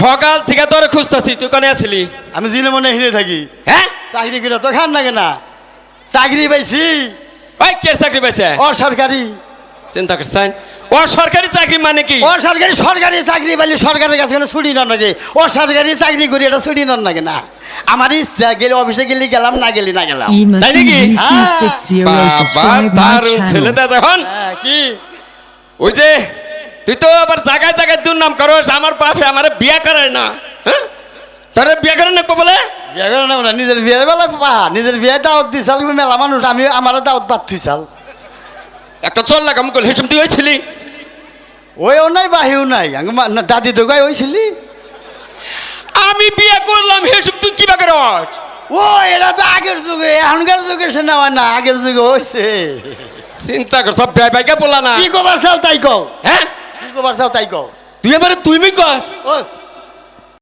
সকাল থেকে তোরে খুঁজতেছি, তুই কোনে আসলি? আমি জিনে মনে হিনে থাকি। হ্যাঁ, চাকরি করে তো খান না কেনা, চাকরি পাইছি। ওই কে চাকরি পাইছে? অসরকারি। চিন্তা করছেন ও সরকারি চাকরি মানে কি? অসরকারি সরকারি চাকরি পাইলে সরকারের কাছে ছুটি নন নাকি? অসরকারি চাকরি করি এটা ছুটি নন নাকি না? আমার ইচ্ছা গেলে অফিসে গেলে গেলাম, না গেলি না গেলাম। তাই নাকি? বাবা দারুণ ছেলে দা। এখন কি ওই যে তুই তো আবার জায়গায় জায়গায় দুর্নাম করস, আমার বাপে আমার বিয়া করায় না। হ্যাঁ, তোরে বিয়া করে না বলে? বিয়ে করে না, নিজের বিয়ের বেলা পা নিজের বিয়ে দাওয়াত দিছাল মেলা মানুষ, আমি আমার দাওয়াত বাদ থুইছাল। একটা চল লাগাম কল হেসম তুই হয়েছিলি? ওইও নাই বাহিও নাই, দাদি তো গাই হয়েছিলি। আমি বিয়ে করলাম হেসম তুই কিবা করস? ও এটা তো আগের যুগে, এখনকার যুগে সে নেওয়া না, আগের যুগে হয়েছে। চিন্তা কর, সব ব্যয় বাইকা বলা না। কি কবার চাও তাই কও। হ্যাঁ, কি কবার চাও তাই কও। তুই এবারে তুই কর। ও